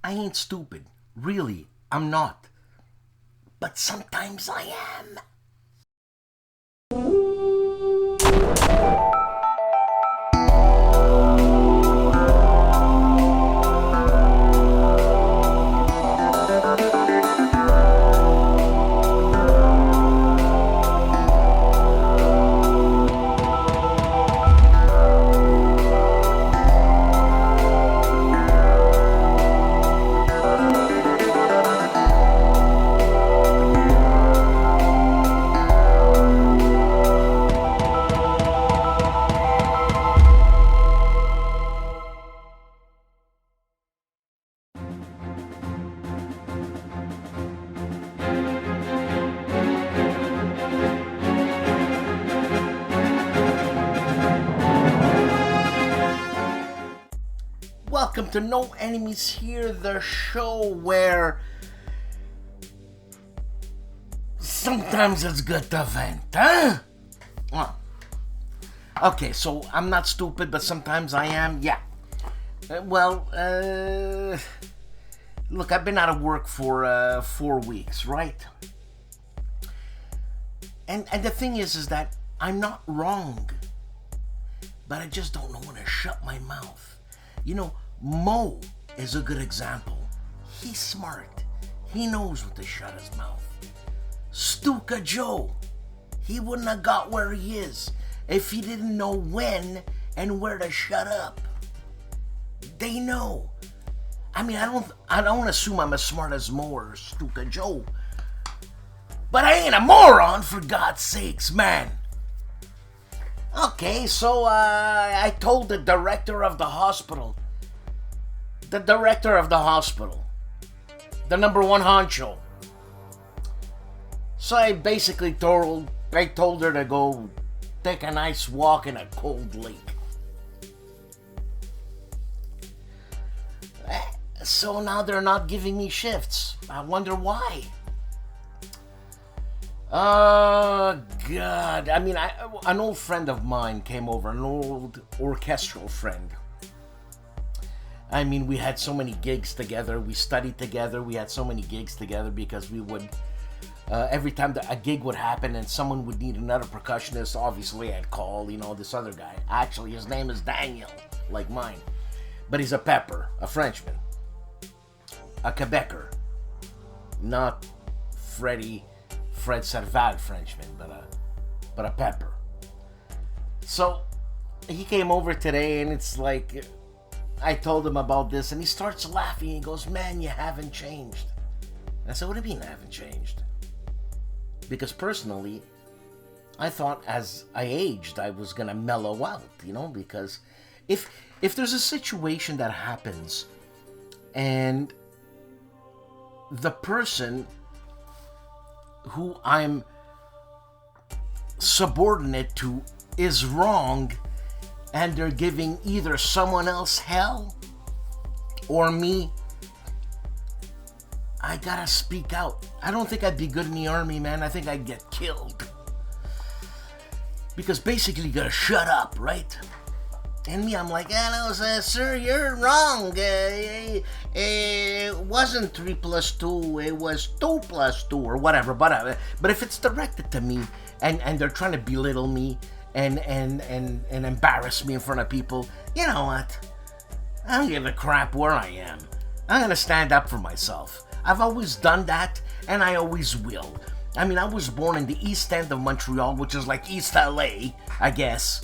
I ain't stupid. Really, I'm not. But sometimes I am. Welcome to No Enemies Here, the show where sometimes it's good to vent, huh? Well, okay, so I'm not stupid, but sometimes I am, yeah. Look, I've been out of work for 4 weeks, right? And the thing is that I'm not wrong, but I just don't know when to shut my mouth. You know, Mo is a good example. He's smart. He knows when to shut his mouth. Stuka Joe, he wouldn't have got where he is if he didn't know when and where to shut up. They know. I mean, I don't assume I'm as smart as Mo or Stuka Joe, but I ain't a moron, for God's sakes, man. Okay, so I told the director of the hospital, the number one honcho. So I basically told her to go take a nice walk in a cold lake. So now they're not giving me shifts. I wonder why. Oh, God. I mean, an old friend of mine came over, an old orchestral friend. I mean, we had so many gigs together. We studied together. We had so many gigs together because we would, every time a gig would happen and someone would need another percussionist, obviously I'd call, this other guy. Actually, his name is Daniel, like mine. But he's a pepper, a Frenchman. A Quebecer. Not Fred Serval Frenchman, but a pepper. So he came over today, and it's like I told him about this, and he starts laughing. He goes, "Man, you haven't changed." I said, "What do you mean I haven't changed?" Because personally, I thought as I aged, I was gonna mellow out, because if there's a situation that happens and the person who I'm subordinate to is wrong and they're giving either someone else hell or me, I gotta speak out. I don't think I'd be good in the army, man. I think I'd get killed. Because basically you gotta shut up, right? And me, I'm like, no, sir, you're wrong. It wasn't 3 plus 2, it was 2 plus 2, or whatever. But if it's directed to me, and they're trying to belittle me and embarrass me in front of people, you know what? I don't give a crap where I am. I'm gonna stand up for myself. I've always done that, and I always will. I mean, I was born in the East End of Montreal, which is like East LA, I guess.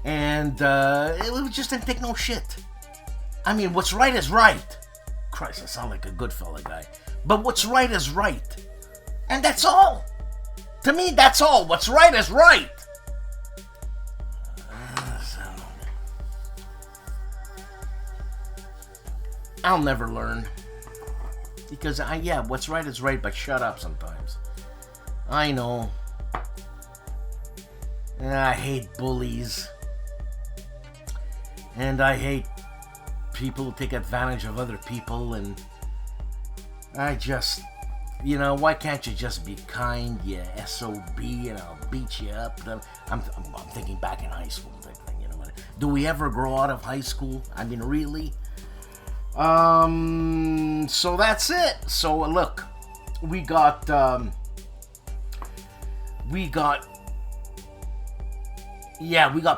And it just didn't take no shit. I mean, what's right is right. Christ, I sound like a good fella guy. But what's right is right. And that's all. To me, that's all. What's right is right. I'll never learn. Because, what's right is right, but shut up sometimes. I know. I hate bullies. And I hate people who take advantage of other people, and I just, why can't you just be kind, you SOB, and I'll beat you up? I'm thinking back in high school type thing, Do we ever grow out of high school? I mean, really? So that's it. So look, we got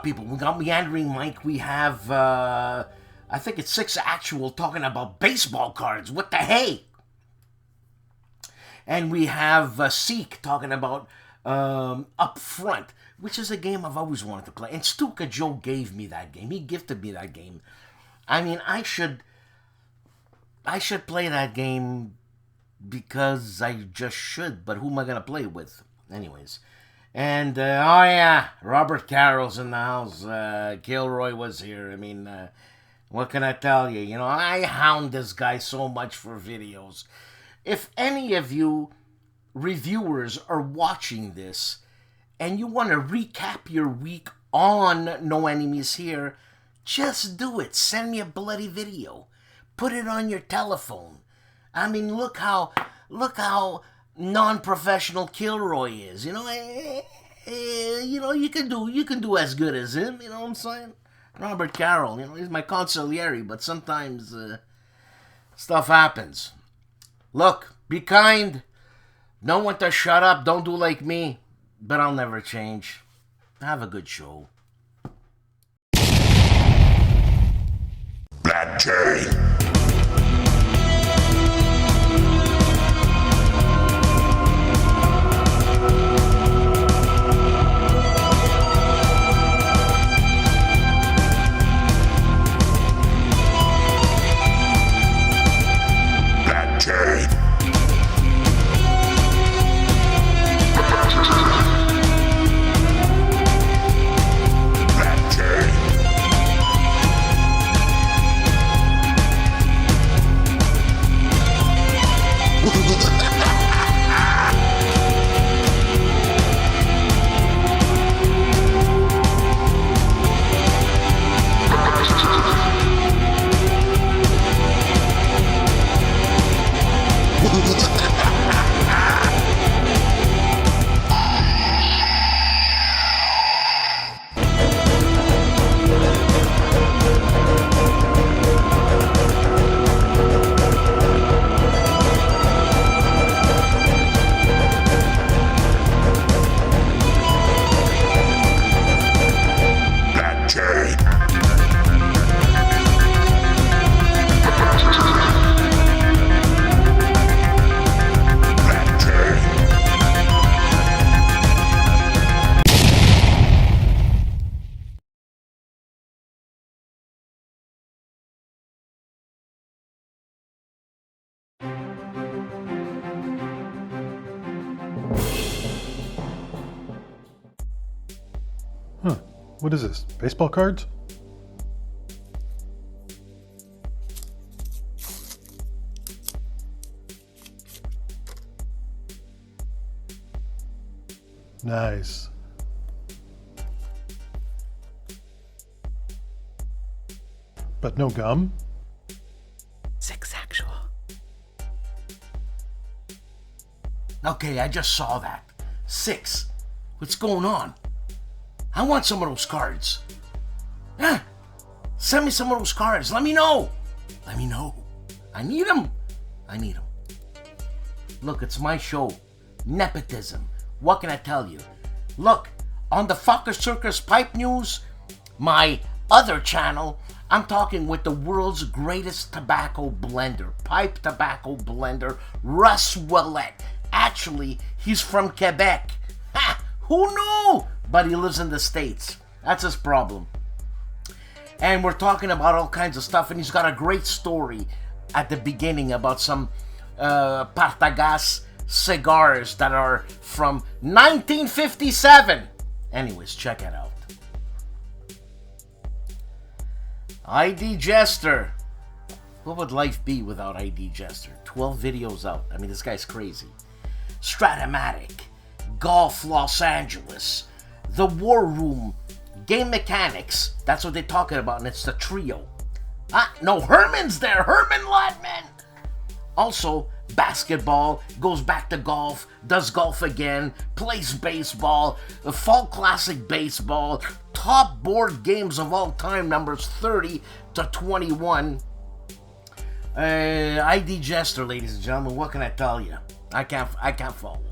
people. We got Meandering Mike. We have I think it's 6 actual talking about baseball cards. What the hey? And we have Seek talking about Up Front, which is a game I've always wanted to play. And Stuka Joe gave me that game. He gifted me that game. I mean, I should play that game because I just should. But who am I gonna play with? Anyways. And, Robert Carroll's in the house. Kilroy was here. I mean, what can I tell you? You know, I hound this guy so much for videos. If any of you reviewers are watching this and you want to recap your week on No Enemies Here, just do it. Send me a bloody video. Put it on your telephone. I mean, look how non-professional Kilroy is. You know, you can do as good as him. You know what I'm saying? Robert Carroll, you know, he's my consigliere, but sometimes stuff happens. Look, be kind. Know when to shut up. Don't do like me. But I'll never change. Have a good show. Black Jay. What is this? Baseball cards? Nice. But no gum? 6 actual. Okay, I just saw that. 6. What's going on? I want some of those cards. Send me some of those cards. Let me know. I need them. Look, it's my show. Nepotism. What can I tell you? Look, on the Fucker Circus Pipe News, my other channel, I'm talking with the world's greatest tobacco blender, pipe tobacco blender, Russ Willett. Actually, he's from Quebec. Ha! Who knew? But he lives in the States. That's his problem. And we're talking about all kinds of stuff, and he's got a great story at the beginning about some Partagas cigars that are from 1957. Anyways, check it out. ID Jester. What would life be without ID Jester? 12 videos out. I mean, this guy's crazy. Stratomatic. Golf Los Angeles. The War Room. Game Mechanics. That's what they're talking about, and it's the trio. No, Herman's there. Herman Ladman. Also, basketball, goes back to golf, does golf again, plays baseball, the Fall Classic Baseball, top board games of all time, numbers 30 to 21. ID Jester, ladies and gentlemen, what can I tell you? I can't follow.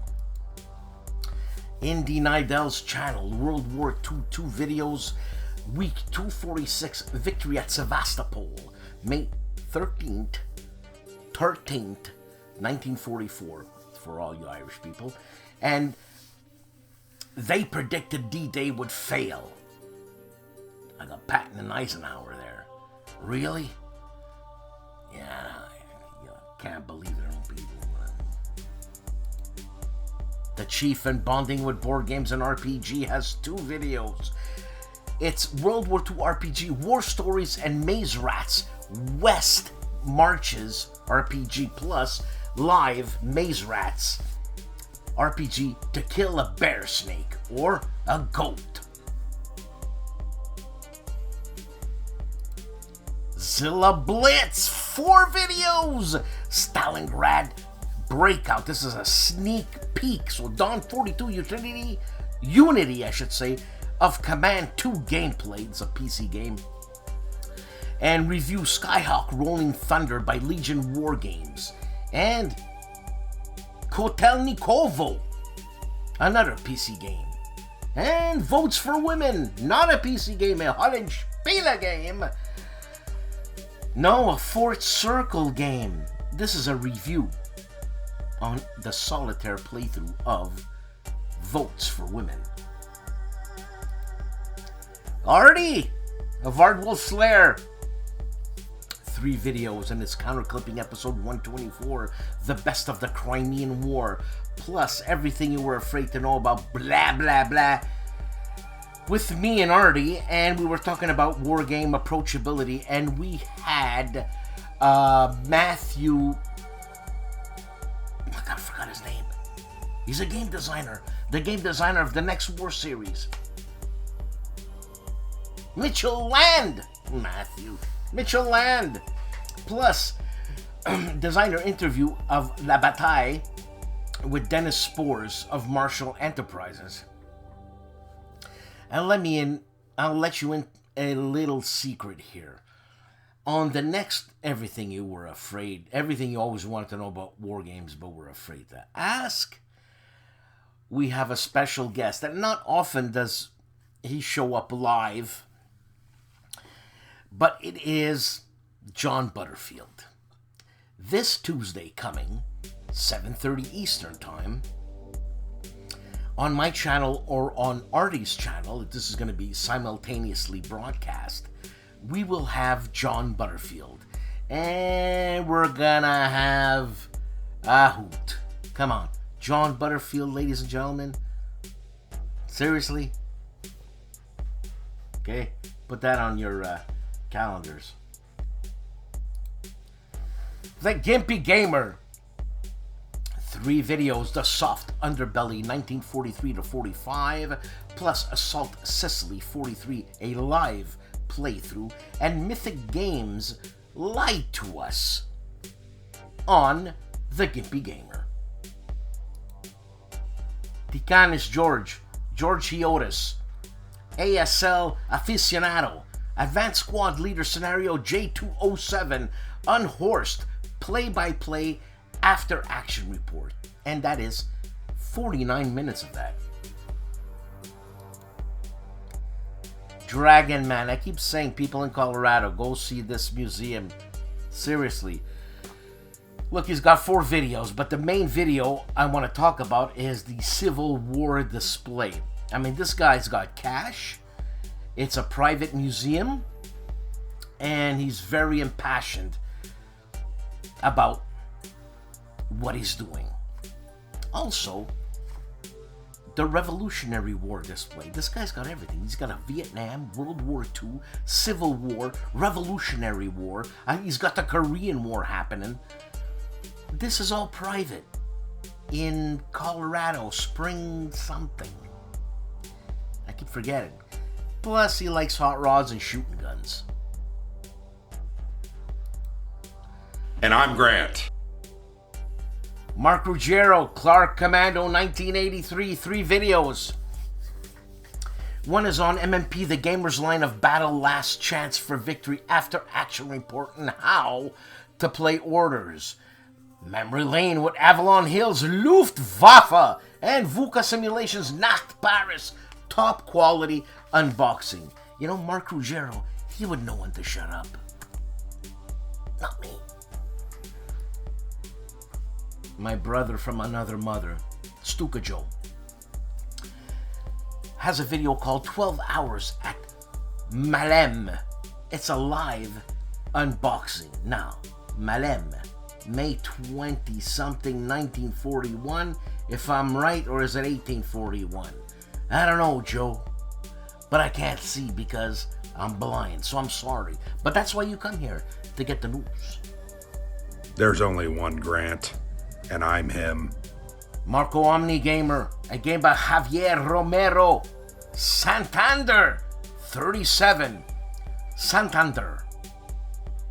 Indy Nidel's channel, World War II 2 videos, week 246, victory at Sevastopol, May 13th, 1944, for all you Irish people. And they predicted D-Day would fail. I got Patton and Eisenhower there. Really? Yeah, can't believe there don't be one. The Chief and Bonding with Board Games and RPG has 2 videos. It's World War II RPG, War Stories and Maze Rats, West Marches RPG Plus, live Maze Rats RPG to kill a bear snake or a goat. Zilla Blitz, 4 videos. Stalingrad Breakout. This is a sneak peek. So Dawn 42 Unity, I should say, of Command 2 gameplay. It's a PC game. And review Skyhawk Rolling Thunder by Legion War Games. And Kotelnikovo, another PC game. And Votes for Women, not a PC game, a Hollenspiele game. No, a Fort Circle game. This is a review on the solitaire playthrough of Votes for Women. Already, a Vardwolf's Lair. 3 videos in this counter-clipping episode 124, the best of the Crimean War, plus everything you were afraid to know about, blah, blah, blah, with me and Artie, and we were talking about war game approachability, and we had Matthew, I forgot his name. He's a game designer, the game designer of the Next War series. Mitchell Land, Mitchell Land, plus designer interview of La Bataille with Dennis Spores of Marshall Enterprises. And I'll let you in a little secret here. On the next everything you always wanted to know about war games but were afraid to ask, we have a special guest, and not often does he show up live, but it is John Butterfield. This Tuesday coming, 7:30 Eastern Time, on my channel or on Artie's channel, this is going to be simultaneously broadcast, we will have John Butterfield. And we're going to have a hoot. Come on. John Butterfield, ladies and gentlemen. Seriously? Okay, put that on your calendars. The Gimpy Gamer. 3 videos, The Soft Underbelly 1943 to 45, plus Assault Sicily 43, a live playthrough, and Mythic Games Lied to Us on The Gimpy Gamer. Ticanis George Hiotis, ASL Aficionado, Advanced Squad Leader Scenario J207, Unhorsed, play-by-play after action report, and that is 49 minutes of that. Dragon Man, I keep saying, people in Colorado, go see this museum. Seriously. Look, he's got 4 videos, but the main video I want to talk about is the Civil War display. I mean, this guy's got cash. It's a private museum, and he's very impassioned about what he's doing. Also, the Revolutionary War display. This guy's got everything. He's got a Vietnam, World War II, Civil War, Revolutionary War. He's got the Korean War happening. This is all private in Colorado, Spring something. I keep forgetting. Plus, he likes hot rods and shooting guns. And I'm Grant. Mark Ruggiero, Clark Commando 1983, 3 videos. One is on MMP, the Gamer's Line of Battle, Last Chance for Victory, After Action Report, and how to play orders. Memory Lane with Avalon Hill's Luftwaffe and VUCA Simulations Nacht Paris. Top quality unboxing. You know, Mark Ruggiero, he would know when to shut up. Not me. My brother from another mother, Stuka Joe, has a video called 12 Hours at Malem. It's a live unboxing. Now, Malem, May 20 something, 1941, if I'm right, or is it 1841? I don't know, Joe, but I can't see because I'm blind, so I'm sorry. But that's why you come here, to get the news. There's only one Grant, and I'm him. Marco Omni Gamer, a game by Javier Romero. Santander 37. Santander.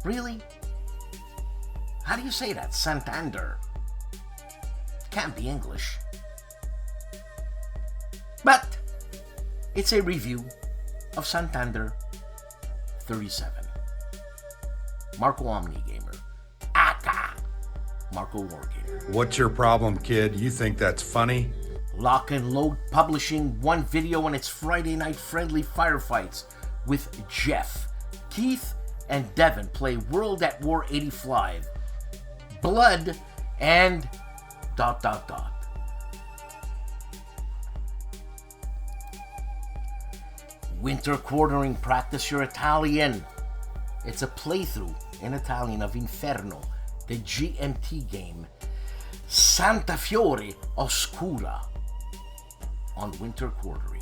Really? How do you say that? Santander. Can't be English. But it's a review of Santander 37. Marco Omni Gamer. Aka Marco Wargamer. What's your problem, kid? You think that's funny? Lock and Load Publishing one video on its Friday night friendly firefights with Jeff, Keith, and Devin play World at War 85, Blood, and ... Winter Quartering Practice Your Italian. It's a playthrough in Italian of Inferno, the GMT game Santa Fiore Oscura on Winter Quartering.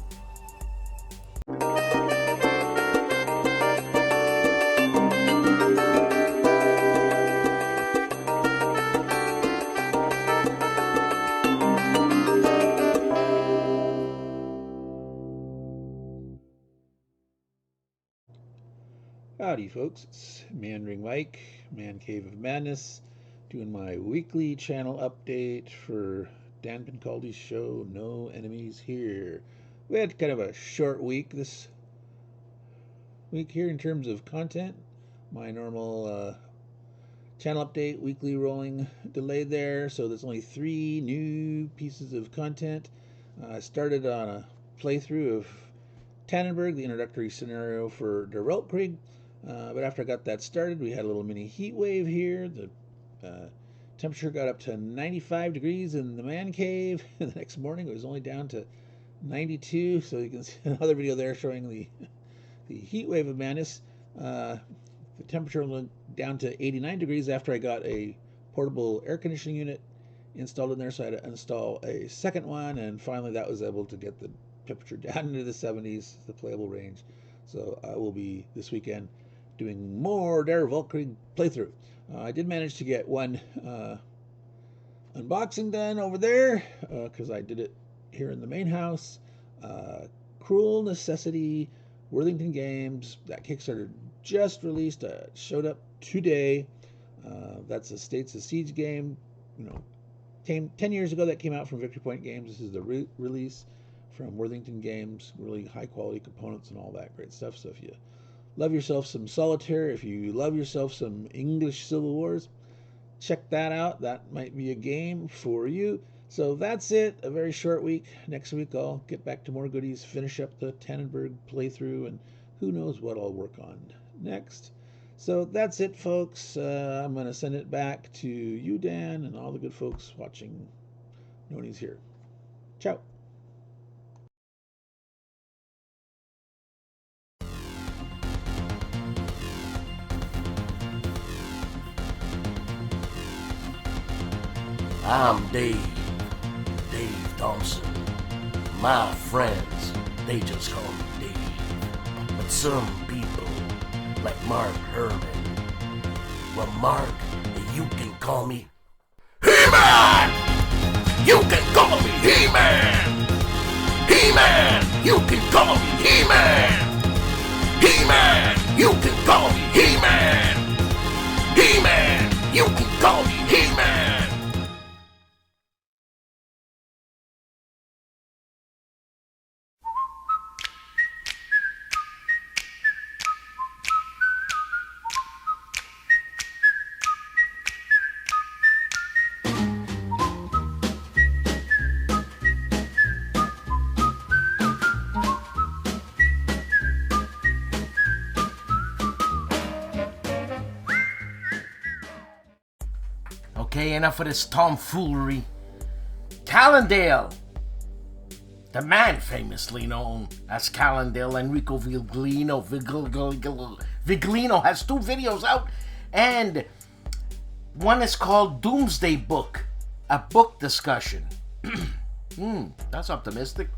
Howdy folks, it's Manring Mike, Man Cave of Madness, doing my weekly channel update for Dan Pincaldi's show, No Enemies Here. We had kind of a short week this week here in terms of content. My normal channel update, weekly rolling delayed there, so there's only 3 new pieces of content. I started on a playthrough of Tannenberg, the introductory scenario for Der Weltkrieg. But after I got that started, we had a little mini heat wave here. The temperature got up to 95 degrees in the man cave. The next morning, it was only down to 92. So you can see another video there showing the heat wave of madness. The temperature went down to 89 degrees after I got a portable air conditioning unit installed in there. So I had to install a second one, and finally that was able to get the temperature down into the 70s, the playable range. So I will be this weekend doing more Der Weltkrieg playthrough. I did manage to get one unboxing done over there because I did it here in the main house. Cruel Necessity, Worthington Games, that Kickstarter just released, showed up today. That's a States of Siege game. You know, 10 years ago that came out from Victory Point Games. This is the release from Worthington Games. Really high quality components and all that great stuff. So if you love yourself some Solitaire, if you love yourself some English Civil Wars, check that out. That might be a game for you. So that's it. A very short week. Next week I'll get back to more goodies, finish up the Tannenberg playthrough, and who knows what I'll work on next. So that's it, folks. I'm going to send it back to you, Dan, and all the good folks watching Noni's here. Ciao. I'm Dave Thompson. My friends, they just call me Dave. But some people, like Mark Herman, well, Mark, you can call me He-Man! You can call me He-Man! He-Man! You can call me He-Man! He-Man! You can call me He-Man! He-Man! You can call me He-Man! Okay, enough of this tomfoolery. Callendale, the man famously known as Callendale, Enrico Viglino. Viglino has 2 videos out, and one is called Doomsday Book, a book discussion. That's optimistic.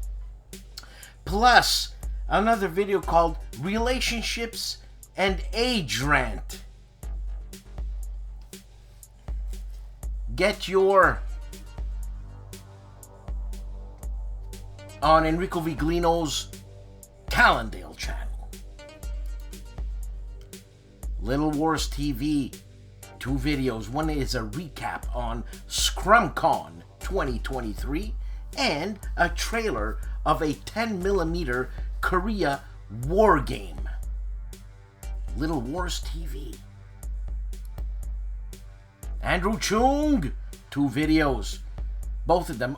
Plus, another video called Relationships and Age Rant. Get your on Enrico Viglino's Callendale channel. Little Wars TV, 2 videos. One is a recap on ScrumCon 2023 and a trailer of a 10mm Korea war game. Little Wars TV. Andrew Chung, 2 videos. Both of them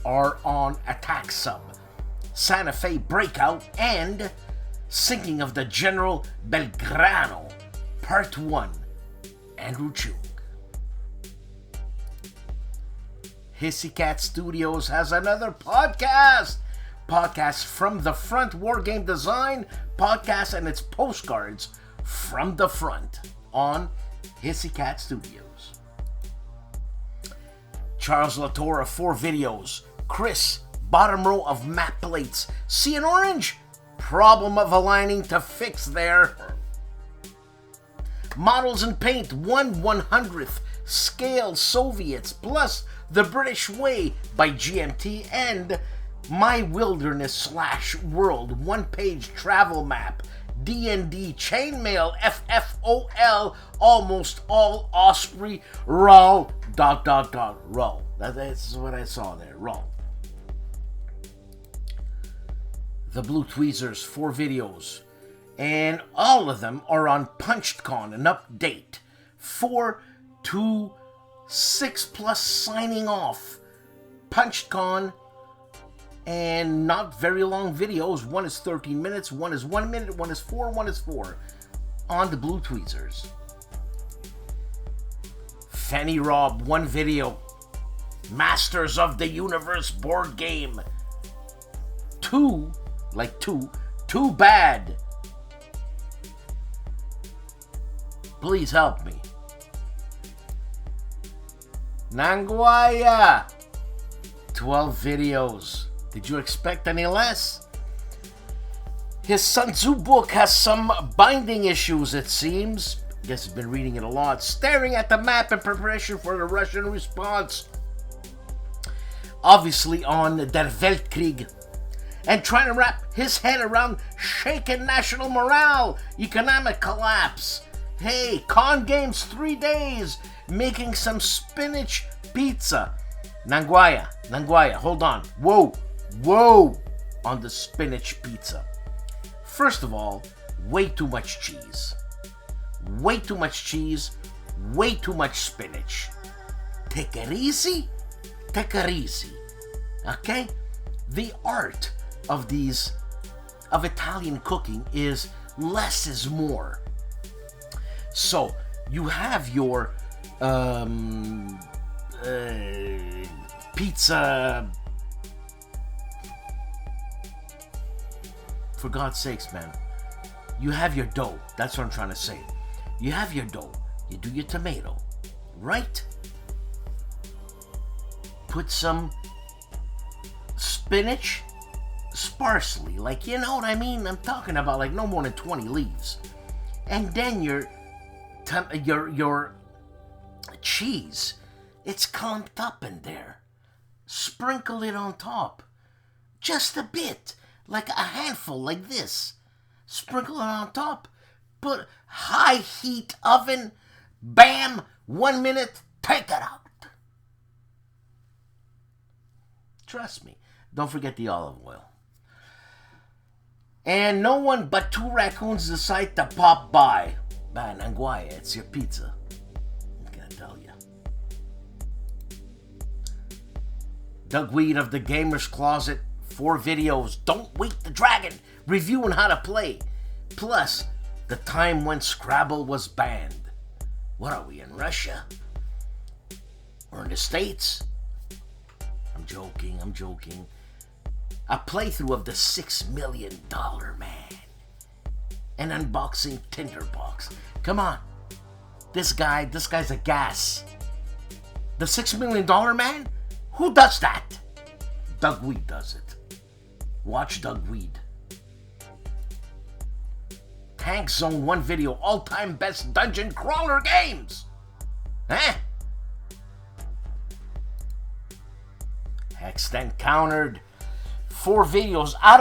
are on Attack Sub, Santa Fe Breakout, and Sinking of the General Belgrano, Part 1. Andrew Chung. Hissy Cat Studios has another podcast. Podcast from the front, War Game Design podcast, and its postcards from the front on Hissy Cat Studios. Charles Latorre, 4 videos. Chris, bottom row of map plates. See an orange? Problem of aligning to fix there. Models in Paint, 1/100th scale Soviets, plus The British Way by GMT, and My Wilderness / World 1-page travel map. D&D Chainmail FFOL Almost All Osprey Roll ... Roll. That's what I saw there. Roll. The Blue Tweezers, 4 videos. And all of them are on PunchedCon, an update. 4 to 6+ signing off. PunchedCon, and not very long videos. One is 13 minutes, one is 1 minute, one is 4, one is 4. On the Blue Tweezers. Fanny Rob, 1 video. Masters of the Universe board game. 2, like 2, too bad. Please help me. Nanguaya, 12 videos. Did you expect any less? His Sun Tzu book has some binding issues, it seems. Guess he's been reading it a lot. Staring at the map in preparation for the Russian response. Obviously on Der Weltkrieg. And trying to wrap his head around shaken national morale, economic collapse. Hey, con games 3 days, making some spinach pizza. Nanguaya, hold on. Whoa, on the spinach pizza. First of all, way too much cheese. Way too much cheese, way too much spinach. Take it easy, okay? The art of Italian cooking is less is more. So, you have your pizza. For God's sakes, man. You have your dough. That's what I'm trying to say. You have your dough. You do your tomato. Right? Put some spinach sparsely. Like, you know what I mean? I'm talking about like no more than 20 leaves. And then your cheese. It's clumped up in there. Sprinkle it on top. Just a bit. Like a handful like this. Sprinkle it on top. Put high heat oven. Bam. 1 minute. Take it out. Trust me. Don't forget the olive oil. And no one but 2 raccoons decide to pop by. Nanguaya, it's your pizza. I'm gonna tell you. Doug Weed of the Gamer's Closet, 4 videos. Don't Wake the Dragon, reviewing how to play. Plus, the time when Scrabble was banned. What are we, in Russia? or in the States. I'm joking. A playthrough of the $6 million man. An unboxing tinderbox. Come on. This guy's a gas. The $6 million man? Who does that? Doug Weed does it. Watch Doug Weed. Tank Zone 1 video, all-time best dungeon crawler games. Huh? Hex then countered 4 videos out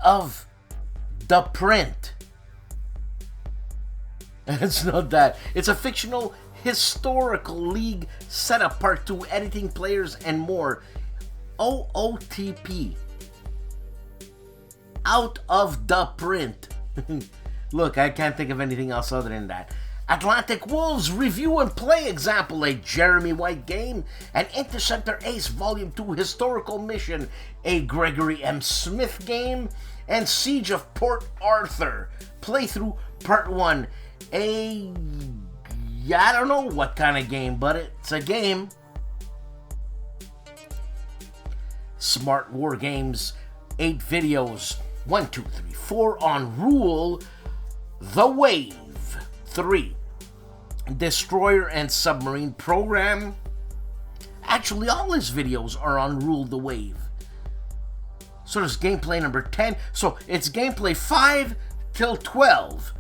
of the print. It's not that. It's a fictional historical league setup, part 2, editing players and more. OOTP. Out of the print. Look, I can't think of anything else other than that. Atlantic Wolves review and play example, a Jeremy White game, an Interceptor Ace Volume 2 historical mission, a Gregory M. Smith game, and Siege of Port Arthur playthrough part 1. I don't know what kind of game, but it's a game. Smart War Games, 8 videos, 1, 2, 3, 4 on Rule the Wave. 3. Destroyer and Submarine Program. Actually, all his videos are on Rule the Wave. So there's gameplay number 10. So it's gameplay 5 till 12.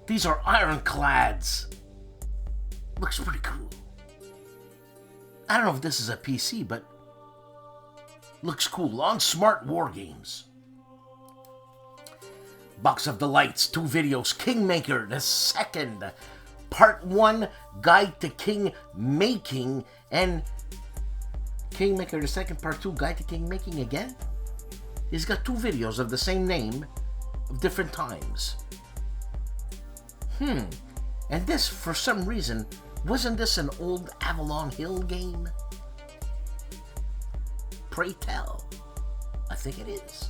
These are ironclads. Looks pretty cool. I don't know if this is a PC, but looks cool. On Smart War Games. Box of Delights, 2 videos. Kingmaker, the second. Part 1, Guide to King Making. And Kingmaker, the second, part 2, Guide to King Making again? He's got 2 videos of the same name of different times. And this, for some reason, wasn't this an old Avalon Hill game? Pray tell. I think it is.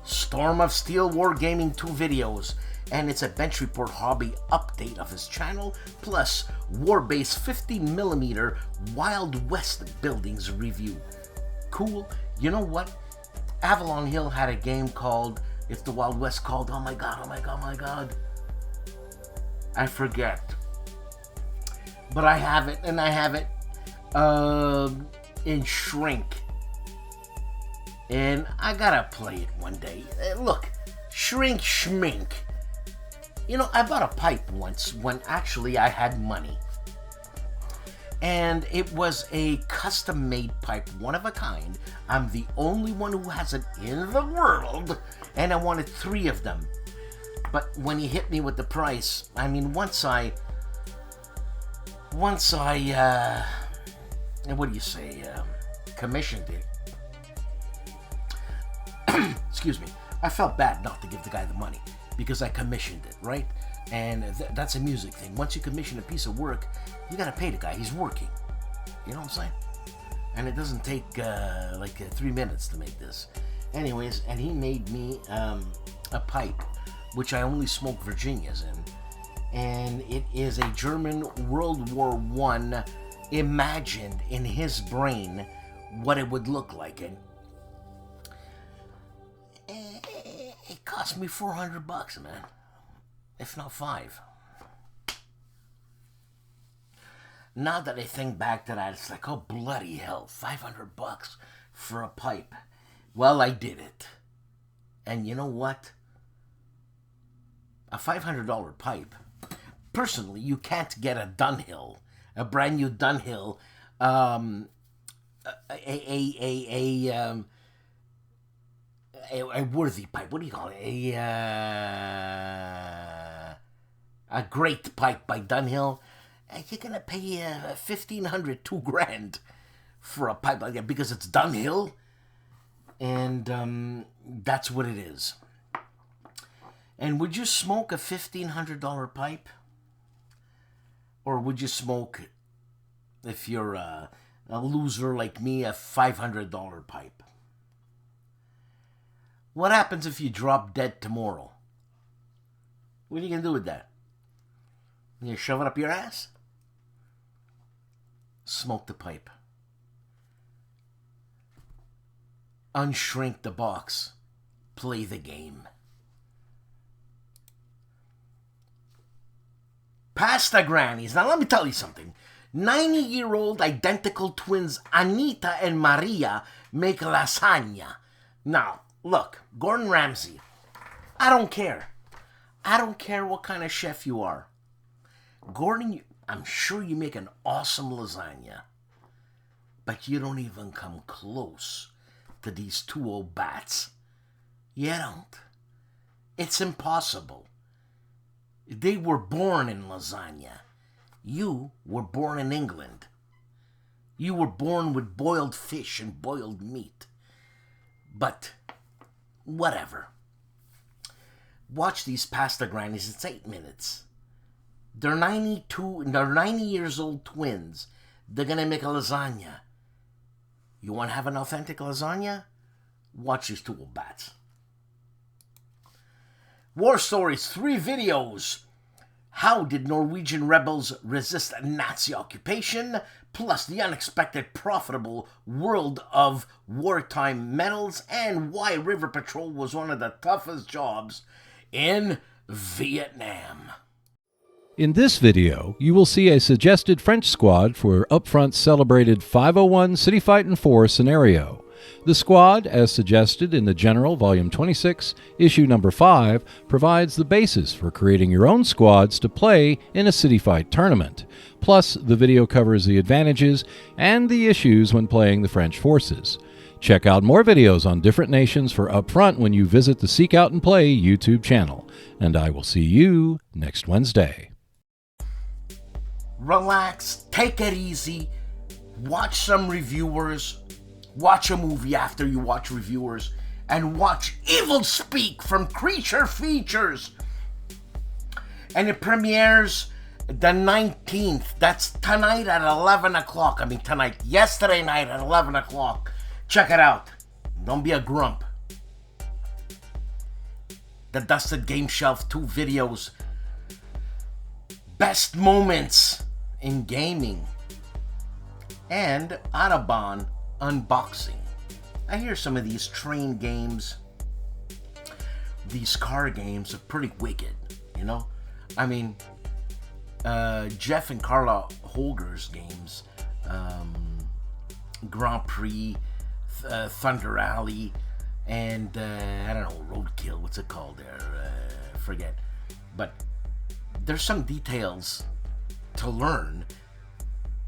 Storm of Steel Wargaming, 2 videos, and it's a Bench Report hobby update of his channel, plus Warbase 50mm Wild West Buildings review. Cool. You know what? Avalon Hill had a game called, it's the Wild West, called, oh my god. I forget. But I have it, and I have it in shrink. And I gotta play it one day. Look, shrink schmink. You know, I bought a pipe once when actually I had money. And it was a custom-made pipe, one of a kind. I'm the only one who has it in the world, and I wanted 3 of them. But when he hit me with the price, I mean, once I, what do you say, commissioned it. Excuse me. I felt bad not to give the guy the money because I commissioned it, right? And that's a music thing. Once you commission a piece of work, you gotta pay the guy. He's working. You know what I'm saying? And it doesn't take 3 minutes to make this. Anyways, and he made me a pipe, which I only smoke Virginias in. And it is a German World War I imagined in his brain what it would look like. And it cost me $400, man. If not 5. Now that I think back to that, it's like, oh bloody hell, $500 for a pipe. Well, I did it. And you know what? A $500 pipe. Personally, you can't get a Dunhill, a brand new Dunhill, a worthy pipe. What do you call it? A great pipe by Dunhill. You're gonna pay $1,500, $2,000 for a pipe like that because it's Dunhill, and that's what it is. And would you smoke a $1,500 pipe, or would you smoke, if you're a loser like me, a $500 pipe? What happens if you drop dead tomorrow? What are you gonna do with that? You shove it up your ass? Smoke the pipe. Unshrink the box. Play the game. Pasta grannies. Now let me tell you something. 90-year-old identical twins Anita and Maria make lasagna. Now, look, Gordon Ramsay, I don't care. I don't care what kind of chef you are. Gordon, I'm sure you make an awesome lasagna. But you don't even come close to these two old bats. You don't. It's impossible. They were born in lasagna. You were born in England. You were born with boiled fish and boiled meat. But, whatever. Watch these pasta grannies. It's 8 minutes. They're 90 years old twins. They're gonna make a lasagna. You want to have an authentic lasagna? Watch these two old bats. War Stories, 3 videos. How did Norwegian rebels resist Nazi occupation? Plus the unexpected profitable world of wartime medals, and why River Patrol was one of the toughest jobs in Vietnam. In this video, you will see a suggested French squad for Upfront's celebrated 501 City Fightin' 4 scenario. The squad, as suggested in the General Volume 26, Issue Number 5, provides the basis for creating your own squads to play in a city fight tournament. Plus, the video covers the advantages and the issues when playing the French forces. Check out more videos on different nations for Upfront when you visit the Seek Out and Play YouTube channel. And I will see you next Wednesday. Relax, take it easy, watch some reviewers, watch a movie after you watch reviewers, and watch Evil Speak from Creature Features. And it premieres the 19th. That's tonight at 11 o'clock. Yesterday night at 11 o'clock. Check it out. Don't be a grump. The Dusted Game Shelf 2 videos. Best moments in gaming. And Autobahn unboxing. I hear some of these train games, these car games are pretty wicked, you know? I mean, Jeff and Carla Holger's games, Grand Prix, Thunder Alley, and I don't know, Roadkill, what's it called there? Forget. But there's some details to learn,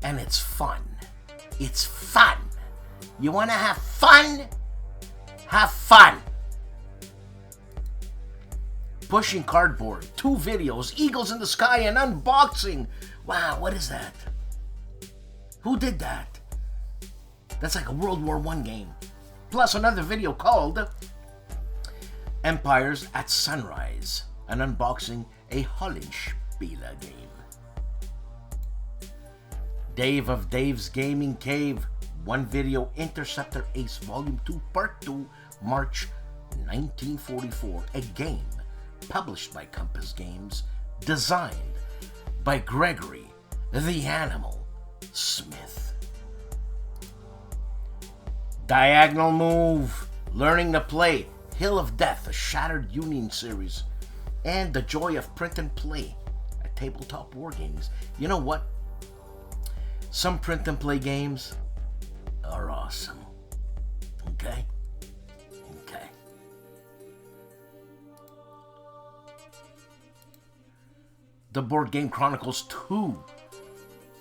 and it's fun. It's fun. You want to have fun? Have fun. Pushing Cardboard, 2 videos, Eagles in the Sky and unboxing. Wow, what is that? Who did that? That's like a World War I game. Plus another video called Empires at Sunrise, and unboxing a Hollenspieler game. Dave of Dave's Gaming Cave, 1 video, Interceptor Ace Volume 2 Part 2, March 1944. A game published by Compass Games, designed by Gregory the Animal Smith. Diagonal Move, Learning to Play, Hill of Death, a Shattered Union series, and The Joy of Print and Play, a tabletop war games. You know what? Some print and play games are awesome. Okay? Okay. The Board Game Chronicles 2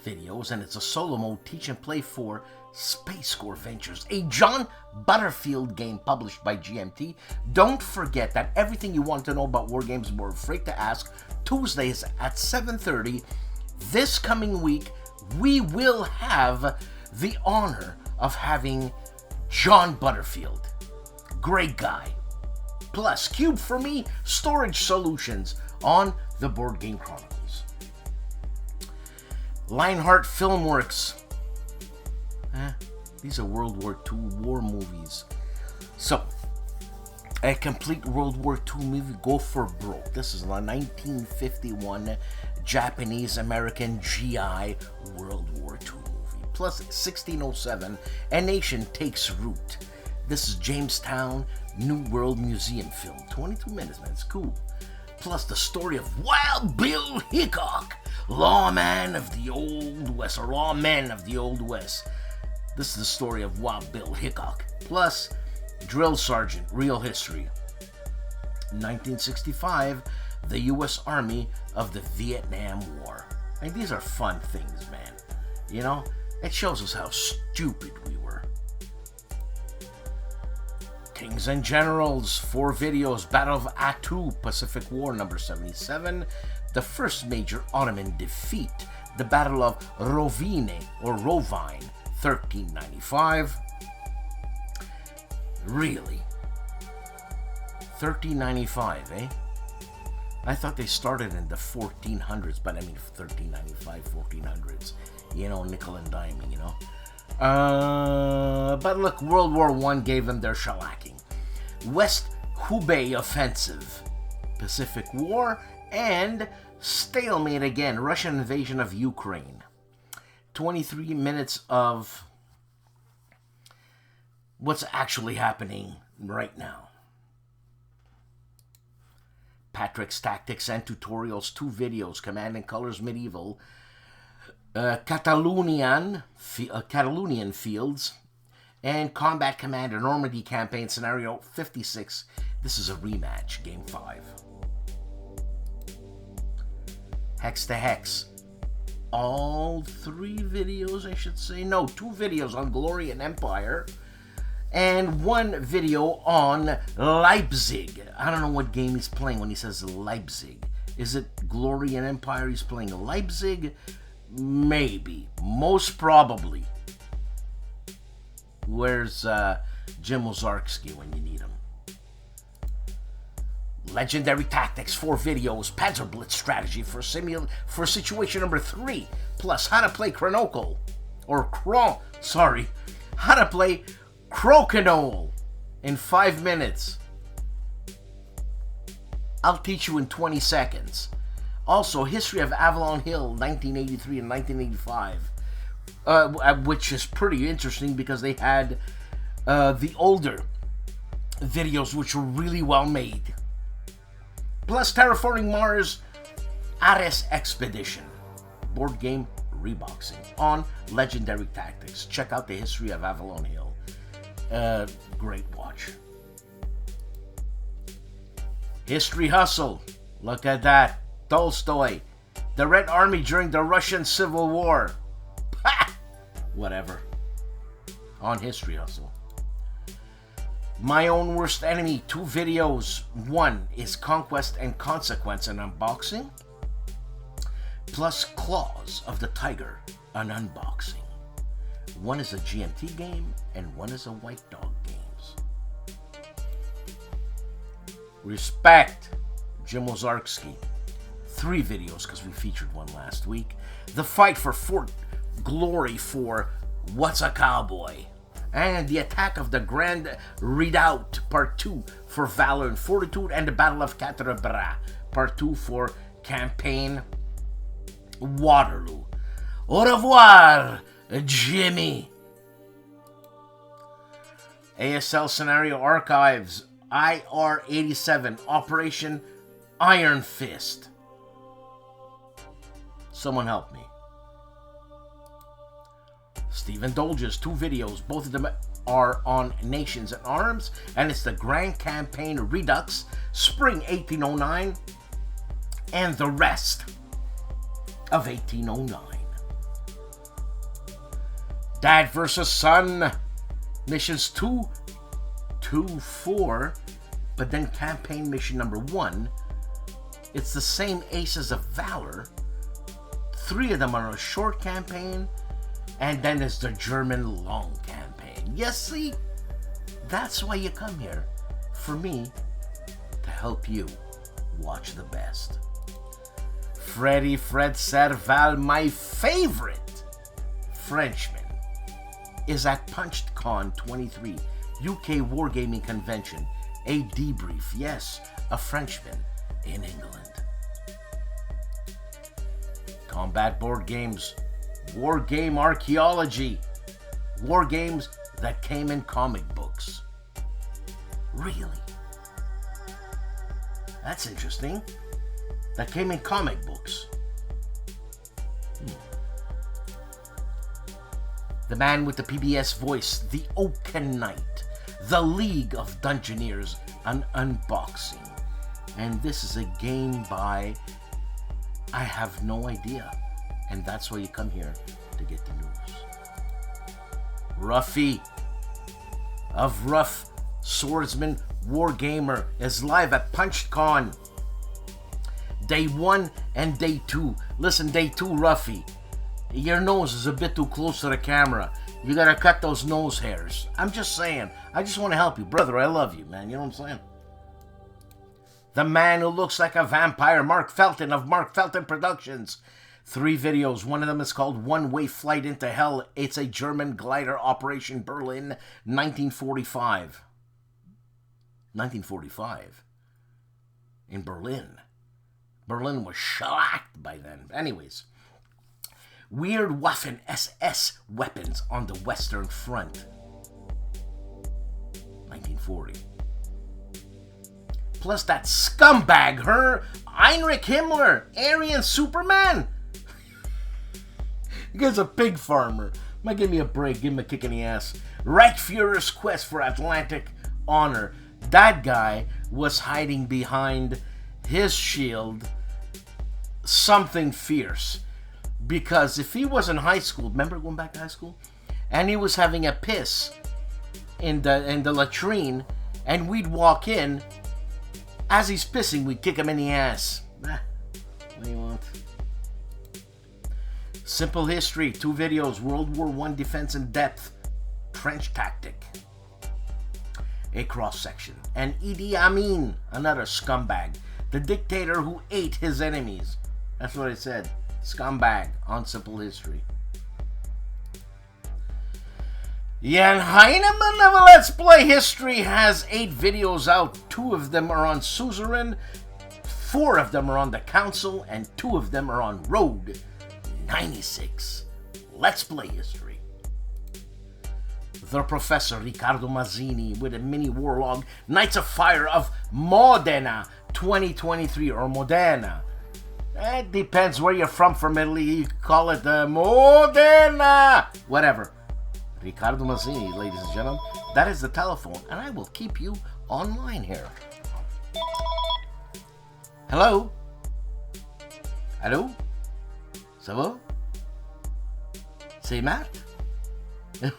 videos, and it's a solo mode teach and play for Space Core Ventures, a John Butterfield game published by GMT. Don't forget that everything you want to know about war games we're afraid to ask, Tuesdays at 7:30. This coming week, we will have the honor of having John Butterfield. Great guy. Plus, Cube for Me, Storage Solutions on the Board Game Chronicles. Lionheart Filmworks. These are World War II war movies. So, a complete World War II movie, Go for Broke. This is a 1951 Japanese-American GI World War II movie. Plus 1607, A Nation Takes Root. This is Jamestown New World Museum film. 22 minutes, man. It's cool. Plus the story of Wild Bill Hickok, lawman of the Old West, or lawman of the Old West. This is the story of Wild Bill Hickok. Plus Drill Sergeant, Real History. 1965, the U.S. Army of the Vietnam War. And these are fun things, man. You know, it shows us how stupid we were. Kings and Generals, 4 videos, Battle of Attu, Pacific War number 77, the first major Ottoman defeat, the Battle of Rovine, or Rovine, 1395. Really? 1395, eh? I thought they started in the 1400s, but I mean 1395, 1400s. You know, nickel and diming, you know? But look, World War I gave them their shellacking. West Hubei Offensive, Pacific War, and stalemate again, Russian invasion of Ukraine. 23 minutes of what's actually happening right now. Patrick's Tactics and Tutorials, 2 videos, Command and Colors Medieval, Catalonian Fields, and Combat Commander Normandy Campaign Scenario 56. This is a rematch, Game 5. Hex to Hex. All 3 videos, I should say. No, 2 videos on Glory and Empire. And 1 video on Leipzig. I don't know what game he's playing when he says Leipzig. Is it Glory and Empire he's playing Leipzig? Maybe. Most probably. Where's Jim Ozarski when you need him? Legendary Tactics, 4 videos, Panzer Blitz strategy for situation number 3, plus how to play Chronocle, or how to play Crokinole in 5 minutes. I'll teach you in 20 seconds. Also, History of Avalon Hill, 1983 and 1985, which is pretty interesting because they had the older videos, which were really well made. Plus Terraforming Mars, Ares Expedition, board game reboxing on Legendary Tactics. Check out the History of Avalon Hill. Great watch. History Hustle. Look at that. Tolstoy. The Red Army during the Russian Civil War. Ha! Whatever. On History Hustle. My Own Worst Enemy, 2 videos. 1 is Conquest and Consequence, an unboxing. Plus Claws of the Tiger, an unboxing. 1 is a GMT game, and 1 is a White Dog Games. Respect, Jim Ozarski. 3 videos, because we featured 1 last week. The Fight for Fort Glory for What's a Cowboy? And the Attack of the Grand Redoubt, Part 2 for Valor and Fortitude, and the Battle of Quatre Bras, Part 2 for Campaign Waterloo. Au revoir, Jimmy. ASL Scenario Archives, IR87, Operation Iron Fist. Someone help me. Stephen Dolges, 2 videos. Both of them are on Nations and Arms, and it's the Grand Campaign Redux, Spring 1809, and the rest of 1809. Dad vs. Son, missions 2, 2, 4, but then campaign mission number 1. It's the same Aces of Valor. 3 of them are a short campaign, and then there's the German long campaign. Yes, see? That's why you come here. For me, to help you watch the best. Fred Serval, my favorite Frenchman, is at PunchedCon 23, UK Wargaming Convention, a debrief. Yes, a Frenchman in England. Combat board games, war game archaeology, war games that came in comic books. Really? That's interesting. That came in comic books. The man with the PBS voice, the Oaken Knight, the League of Dungeoneers, an unboxing. And this is a game by, I have no idea. And that's why you come here to get the news. Ruffy of Rough Swordsman Wargamer is live at PunchCon. Day 1 and Day 2. Listen, Day 2, Ruffy. Your nose is a bit too close to the camera. You gotta cut those nose hairs. I'm just saying. I just want to help you. Brother, I love you, man. You know what I'm saying? The man who looks like a vampire, Mark Felton of Mark Felton Productions. 3 videos. One of them is called One Way Flight into Hell. It's a German glider Operation Berlin, 1945. 1945. In Berlin. Berlin was shellacked by then. Anyways. Weird Waffen SS weapons on the Western Front. 1940. Plus that scumbag, Heinrich Himmler, Aryan Superman. You guy's a pig farmer. Might give me a break, give him a kick in the ass. Reichsfuhrer's quest for Atlantic honor. That guy was hiding behind his shield something fierce. Because if he was in high school, remember going back to high school? And he was having a piss in the latrine, and we'd walk in. As he's pissing, we'd kick him in the ass. What do you want? Simple history, 2 videos. World War I defense in depth. Trench tactic. A cross-section. And Idi Amin, another scumbag. The dictator who ate his enemies. That's what I said. Scumbag on Simple History. Jan Heinemann of Let's Play History has 8 videos out. 2 of them are on Suzerain, 4 of them are on the Council, and 2 of them are on Road 96. Let's Play History. The Professor Riccardo Mazzini with a mini warlog, Knights of Fire of Modena 2023, or Modena. It depends where you're from Italy. You call it Modena. Whatever. Riccardo Mazzini, ladies and gentlemen. That is the telephone, and I will keep you online here. Hello? Allô? Ça va? C'est Matt? Je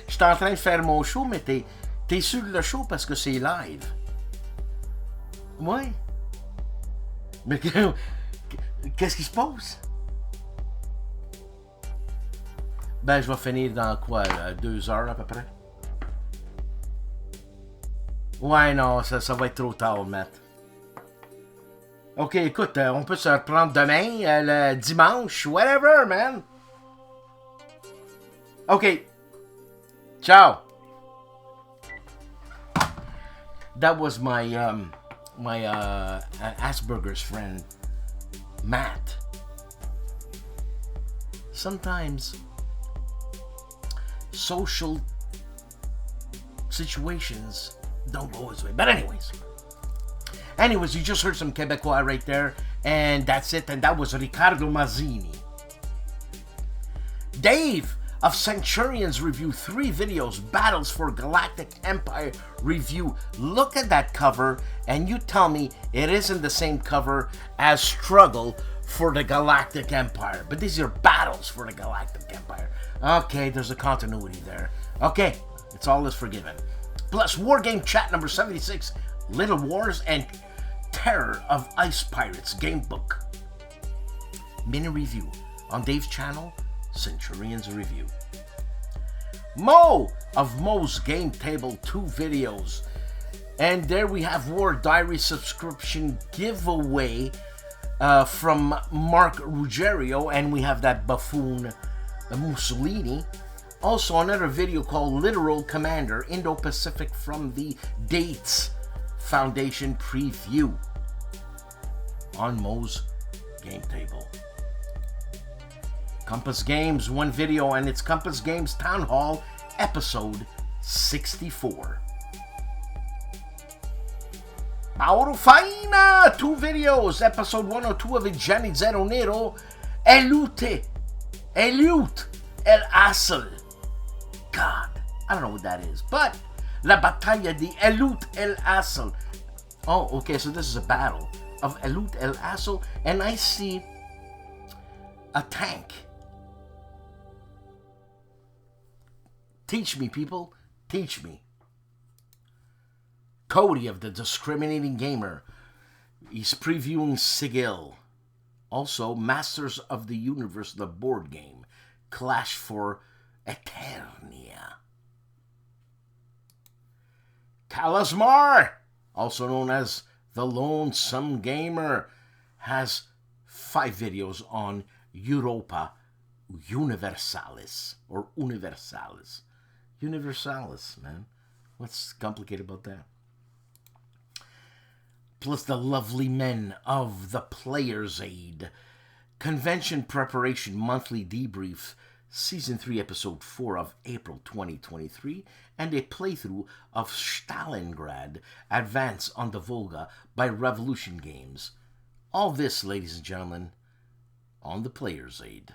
suis en train de faire mon show, mais t'es sur le show parce que c'est live. Ouais. Mais qu'est-ce qui se passe? Ben, je vais finir dans quoi, 2 heures à peu près? Ouais, non, ça va être trop tard, Matt. Ok, écoute, on peut se reprendre demain, le dimanche, whatever, man. Ok. Ciao. That was my Asperger's friend, Matt. Sometimes social situations don't go his way. But anyways, you just heard some Quebecois right there, and that's it. And that was Riccardo Mazzini. Dave of Centurions Review, 3 videos, Battles for Galactic Empire Review. Look at that cover, and you tell me it isn't the same cover as Struggle for the Galactic Empire. But these are Battles for the Galactic Empire. Okay, there's a continuity there. Okay, it's all is forgiven. Plus, Wargame Chat number 76, Little Wars and Terror of Ice Pirates Gamebook. Mini review on Dave's channel, Centurions Review. Mo of Mo's Game Table, 2 videos. And there we have War Diary subscription giveaway from Mark Ruggiero, and we have that buffoon Mussolini. Also, another video called Literal Commander Indo-Pacific from the Dates Foundation Preview on Mo's Game Table. Compass Games, one video, and it's Compass Games Town Hall, episode 64. Mauro Faina, 2 videos, episode 102 of Gianni Zero Nero, Elude El Asel. God, I don't know what that is, but La Battaglia di Elude El Asel. Oh, okay, so this is a battle of Elude El Asel, and I see a tank. Teach me, people. Teach me. Cody of the Discriminating Gamer. He's previewing Sigil. Also, Masters of the Universe, the board game. Clash for Eternia. Kalasmar, also known as the Lonesome Gamer, has 5 videos on Europa Universalis. Or Universalis. Universalis, man. What's complicated about that? Plus the lovely men of the Player's Aid. Convention Preparation Monthly Debrief, Season 3, Episode 4 of April 2023, and a playthrough of Stalingrad Advance on the Volga by Revolution Games. All this, ladies and gentlemen, on the Player's Aid.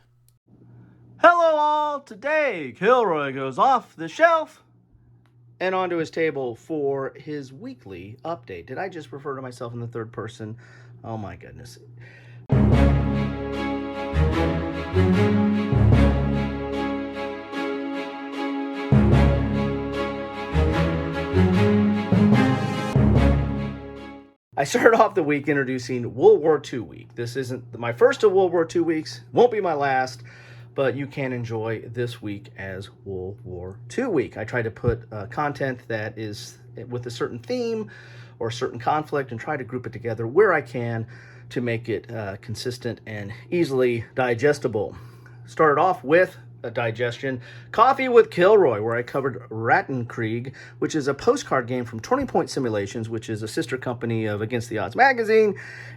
Hello all! Today, Kilroy goes off the shelf and onto his table for his weekly update. Did I just refer to myself in the third person? Oh my goodness. I started off the week introducing World War II week. This isn't my first of World War II weeks, won't be my last, but you can enjoy this week as World War II week. I try to put content that is with a certain theme or certain conflict and try to group it together where I can to make it consistent and easily digestible. Started off with a digestion, Coffee with Kilroy, where I covered Rattenkrieg, which is a postcard game from 20 Point Simulations, which is a sister company of Against the Odds magazine.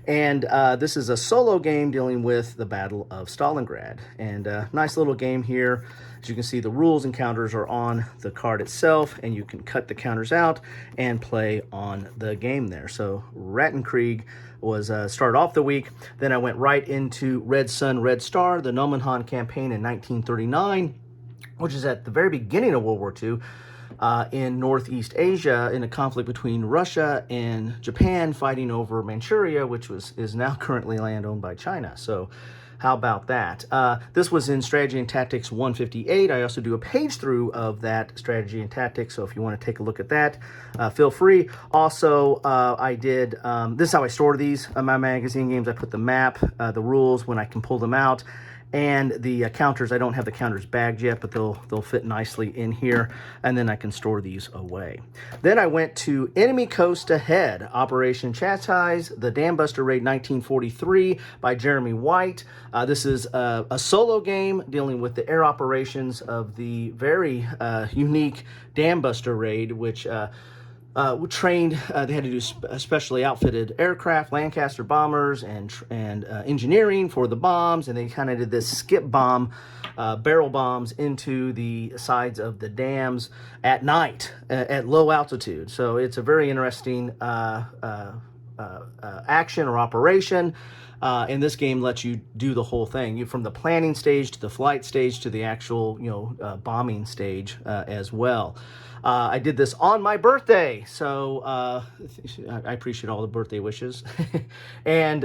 And this is a solo game dealing with the Battle of Stalingrad. And nice little game here. As you can see, the rules and counters are on the card itself, and you can cut the counters out and play on the game there. So Rattenkrieg was started off the week. Then I went right into Red Sun, Red Star, the Nomonhan campaign in 1939, which is at the very beginning of World War II in Northeast Asia, in a conflict between Russia and Japan fighting over Manchuria, which is now currently land owned by China. So how about that? This was in Strategy and Tactics 158. I also do a page through of that Strategy and Tactics, so if you want to take a look at that, feel free. Also, I did, this is how I store these, my magazine games. I put the map, the rules when I can pull them out, and the counters. I don't have the counters bagged yet, but they'll fit nicely in here, and then I can store these away. Then I went to Enemy Coast Ahead, Operation Chastise, the Dam Buster Raid 1943 by Jeremy White. This is a solo game dealing with the air operations of the very unique Dam Buster Raid, which trained, they had to do specially outfitted aircraft, Lancaster bombers, and engineering for the bombs, and they kind of did this skip bomb, barrel bombs into the sides of the dams at night at low altitude. So it's a very interesting action or operation. And this game lets you do the whole thing, from the planning stage to the flight stage to the actual, bombing stage as well. I did this on my birthday, so I appreciate all the birthday wishes. And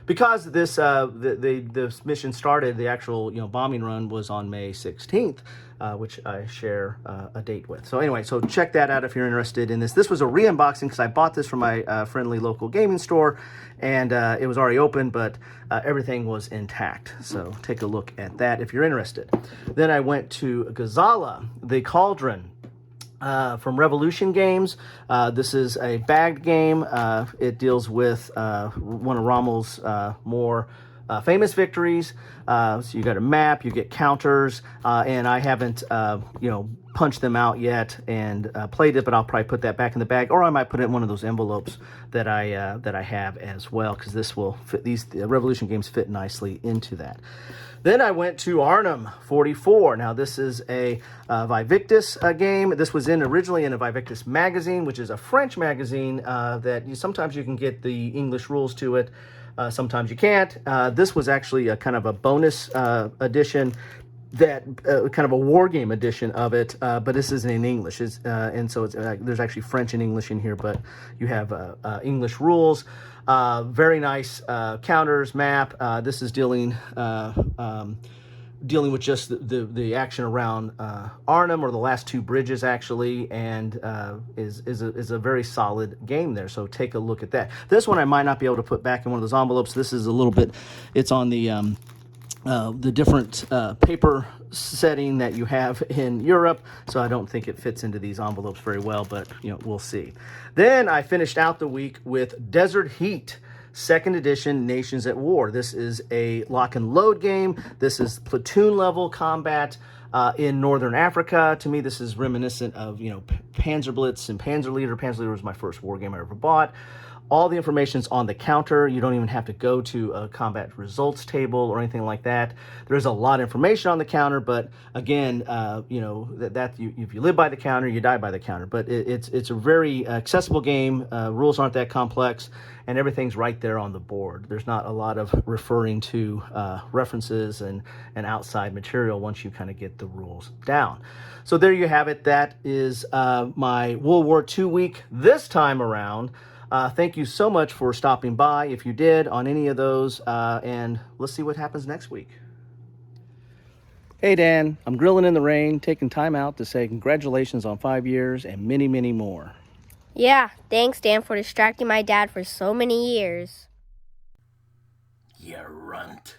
because this this mission started, the actual bombing run was on May 16th, which I share a date with. So anyway, so check that out if you're interested in this. This was a re-unboxing because I bought this from my friendly local gaming store, and it was already open, but everything was intact. So take a look at that if you're interested. Then I went to Gazala, the Cauldron, from Revolution Games. This is a bagged game. It deals with one of Rommel's more famous victories. So you got a map, you get counters, and I haven't, punched them out yet and played it, but I'll probably put that back in the bag, or I might put it in one of those envelopes that I have as well, because this will fit. These Revolution games fit nicely into that. Then I went to Arnhem 44. Now this is a Vivictus game. This was originally in a Vivictus magazine, which is a French magazine that sometimes you can get the English rules to it. Sometimes you can't. This was actually a kind of a bonus edition, that kind of a war game edition of it, but this isn't in English. And so there's actually French and English in here, but you have English rules. Very nice counters, map. This is dealing with just the action around Arnhem, or the last two bridges actually, and is a very solid game there. So take a look at that. This one I might not be able to put back in one of those envelopes. This is a little bit. It's on the different paper setting that you have in Europe, so I don't think it fits into these envelopes very well, but we'll see. Then I finished out the week with Desert Heat, 2nd edition, Nations at War. This is a lock and load game. This is platoon level combat in Northern Africa. To me, this is reminiscent of Panzerblitz and Panzerleader. Panzerleader was my first war game I ever bought. All the information's on the counter. You don't even have to go to a combat results table or anything like that. There's a lot of information on the counter, but again, if you live by the counter, you die by the counter. But it's a very accessible game. Rules aren't that complex, and everything's right there on the board. There's not a lot of referring to references and outside material once you kind of get the rules down. So there you have it. That is my World War II week this time around. Thank you so much for stopping by, if you did, on any of those, and let's see what happens next week. Hey, Dan, I'm grilling in the rain, taking time out to say congratulations on 5 years and many, many more. Yeah, thanks, Dan, for distracting my dad for so many years. You runt.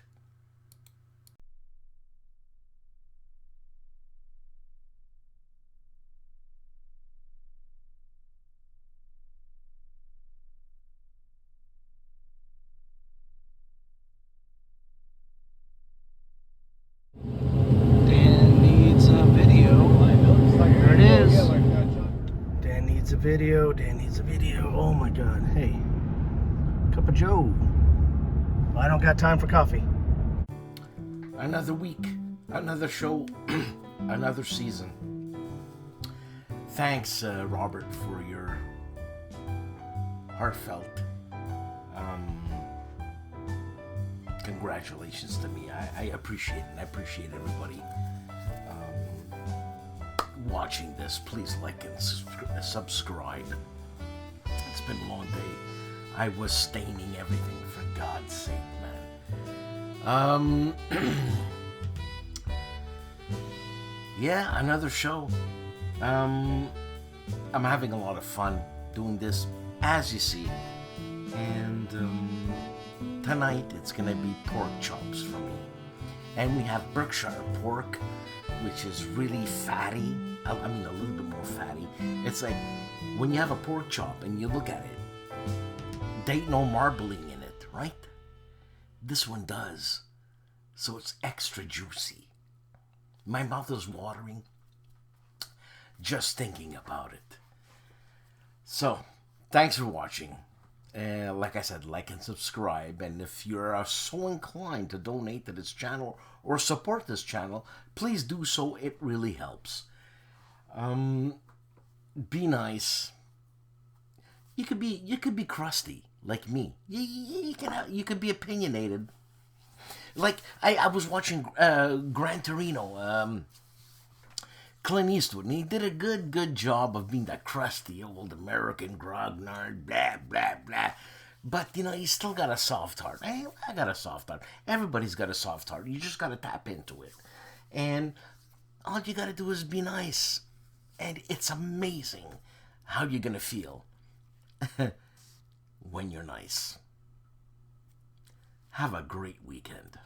Dan needs a video. There it is. Dan needs a video. Dan needs a video. Oh my God. Hey, cup of Joe. I don't got time for coffee. Another week, another show, another season. Thanks, Robert, for your heartfelt congratulations to me. I appreciate it, and I appreciate everybody watching this. Please like and subscribe. It's been a long day. I was staining everything, for God's sake, man. Yeah, another show. I'm having a lot of fun doing this, as you see. And tonight it's gonna be pork chops for me. And we have Berkshire pork, which is really fatty. I mean, a little bit more fatty. It's like when you have a pork chop and you look at it, there ain't no marbling in it, right? This one does. So it's extra juicy. My mouth is watering just thinking about it. So, thanks for watching. Like I said, like and subscribe. And if you're so inclined to donate to this channel or support this channel, please do so. It really helps. Be nice. You could be crusty like me. You could be opinionated. Like I was watching Gran Torino. Clint Eastwood, and he did a good job of being that crusty old American grognard, blah, blah, blah. But, he's still got a soft heart. I got a soft heart. Everybody's got a soft heart. You just got to tap into it. And all you got to do is be nice. And it's amazing how you're going to feel when you're nice. Have a great weekend.